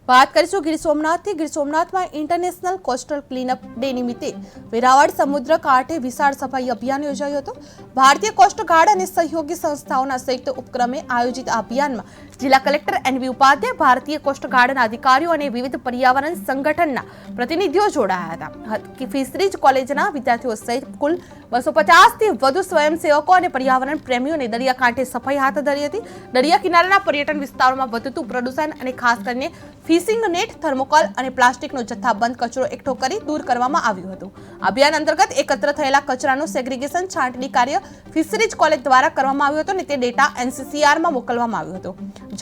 વાત કરીશું ગીર સોમનાથથી। ગીર સોમનાથમાં ઇન્ટરનેશનલ કોસ્ટલ ક્લીનઅપ ડે નિમિત્તે વેરાવળ સમુદ્ર કાંઠે વિશાળ સફાઈ અભિયાન યોજાયું હતું। ભારતીય કોસ્ટગાર્ડ અને સહયોગી સંસ્થાઓના સંયુક્ત ઉપક્રમે આયોજિત આ અભિયાનમાં જિલ્લા કલેક્ટર એનવી ઉપાધ્યાય, ભારતીય કોસ્ટગાર્ડના અધિકારીઓ અને વિવિધ પર્યાવરણ સંગઠનના પ્રતિનિધિઓ જોડાયા હતા। ફિશરીઝ કોલેજના વિદ્યાર્થીઓ સહિત કુલ 250થી વધુ સ્વયંસેવકો અને પર્યાવરણ પ્રેમીઓને દરિયાકાંઠે સફાઈ હાથ ધરી હતી। દરિયા કિનારાના પર્યટન વિસ્તારોમાં વધતું પ્રદૂષણ અને ખાસ કરીને ફિશિંગ નેટ, થર્મોકોલ અને પ્લાસ્ટિકનો જથ્થાબંધ કચરો એકઠો કરી દૂર કરવામાં આવ્યું હતું। અભિયાન અંતર્ગત એકત્ર થયેલા કચરાનું સેગ્રીગેશન છાંટણી કાર્ય ફિશરીઝ કોલેજ દ્વારા કરવામાં આવ્યું હતું અને તે ડેટા એનસીસીઆરમાં મોકલવામાં આવ્યો હતો।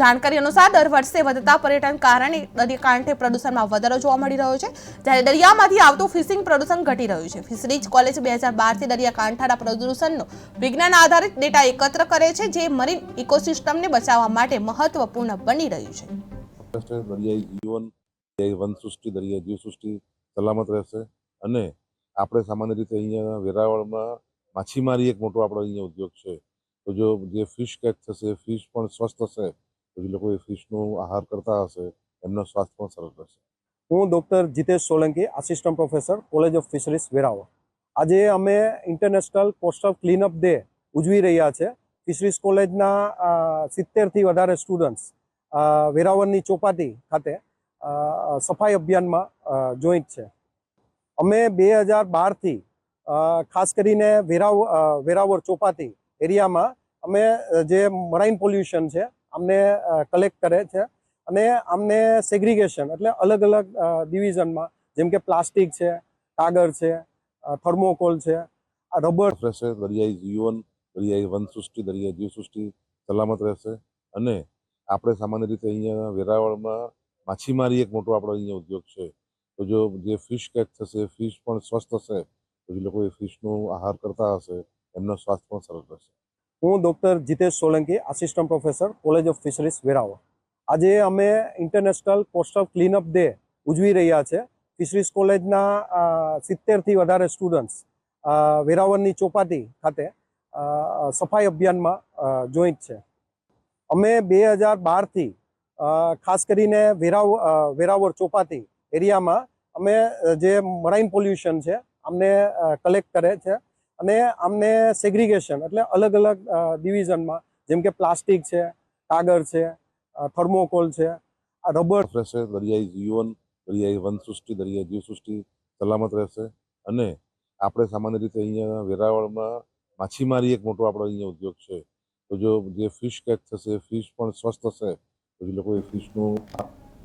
જાણકારી અનુસાર દર વર્ષે વધતા પર્યટન કારણે દરિયાકાંઠે પ્રદૂષણમાં વધારો જોવા મળી રહ્યો છે, જ્યારે દરિયામાંથી આવતું ફિશિંગ પ્રદૂષણ ઘટી રહ્યું છે। ફિશરીઝ કોલેજ 2012થી દરિયાકાંઠાના પ્રદૂષણનો વિજ્ઞાન આધારિત ડેટા એકત્ર કરે છે, જે મરીન ઇકોસિસ્ટમને બચાવવા માટે મહત્વપૂર્ણ બની રહ્યું છે। દરિયાઈ જીવન, દરિયાઈ વનસૃષ્ટિ, દરિયાઈ જીવસૃષ્ટિ સલામત રહેશે અને આપણે સામાન્ય રીતે અહીંયા વેરાવળમાં માછીમારી એક મોટો આપણો અહીંયા ઉદ્યોગ છે, તો જો જે ફિશ કેચ થશે, ફિશ પણ સ્વસ્થ હશે, તો જે લોકો એ ફિશનો આહાર કરતા હશે એમનું સ્વાસ્થ્ય પણ સરસ રહેશે। હું doctor Jitesh Solanki, assistant professor, college of fisheries Veraval. આજે અમે ઇન્ટરનેશનલ કોસ્ટલ ક્લીનઅપ ડે ઉજવી રહ્યા છે। ફિશરીઝ કોલેજના 70થી વધારે સ્ટુડન્ટ્સ વેરાવળની ચોપાટી ખાતે સફાઈ અભિયાનમાં જોઈન્ટ છે। અમે 2012થી ખાસ કરીને વેરાવળ ચોપાટી એરિયામાં અમે જે મરાઇન પોલ્યુશન છે અમને કલેક્ટ કરે છે અને અમને સેગ્રીગેશન એટલે અલગ અલગ ડિવિઝનમાં, જેમ કે પ્લાસ્ટિક છે, કાગળ છે, થર્મોકોલ છે, રબર રહેશે। દરિયાઈ જીવન, દરિયાઈ વનસૃષ્ટિ, દરિયાઈ જીવસૃષ્ટિ સલામત રહેશે અને આપણે સામાન્ય રીતે અહીંયા વેરાવળમાં માછીમારી એક મોટો આપણો અહીંયા ઉદ્યોગ છે, તો જો જે ફિશ કેચ થશે, ફિશ પણ સ્વસ્થ હશે, તો જે લોકો એ ફિશનો આહાર કરતા હશે એમનું સ્વાસ્થ્ય પણ સરસ રહેશે। હું doctor Jitesh Solanki, assistant professor, college of fisheries Veraval. આજે અમે ઇન્ટરનેશનલ કોસ્ટલ ક્લીનઅપ ડે ઉજવી રહ્યા છે। ફિશરીઝ કોલેજના 70થી વધારે સ્ટુડન્ટ્સ વેરાવળની ચોપાટી ખાતે સફાઈ અભિયાનમાં જોઈન્ટ છે। અમે 2012થી ખાસ કરીને વેરાવળ ચોપાટી એરિયામાં અમે જે મરાઇન પોલ્યુશન છે અમને કલેક્ટ કરે છે અને અમને સેગ્રીગેશન એટલે અલગ અલગ ડિવિઝનમાં, જેમ કે પ્લાસ્ટિક છે, કાગળ છે, થર્મોકોલ છે, રબર રહેશે। દરિયાઈ જીવન, દરિયાઈ વનસૃષ્ટિ, દરિયાઈ જીવસૃષ્ટિ સલામત રહેશે અને આપણે સામાન્ય રીતે અહીંયા વેરાવળમાં માછીમારી એક મોટો આપણો અહીંયા ઉદ્યોગ છે, તો જો જે ફિશ કેચ થશે, ફિશ પણ સ્વસ્થ હશે, તો જે લોકો એ ફિશનું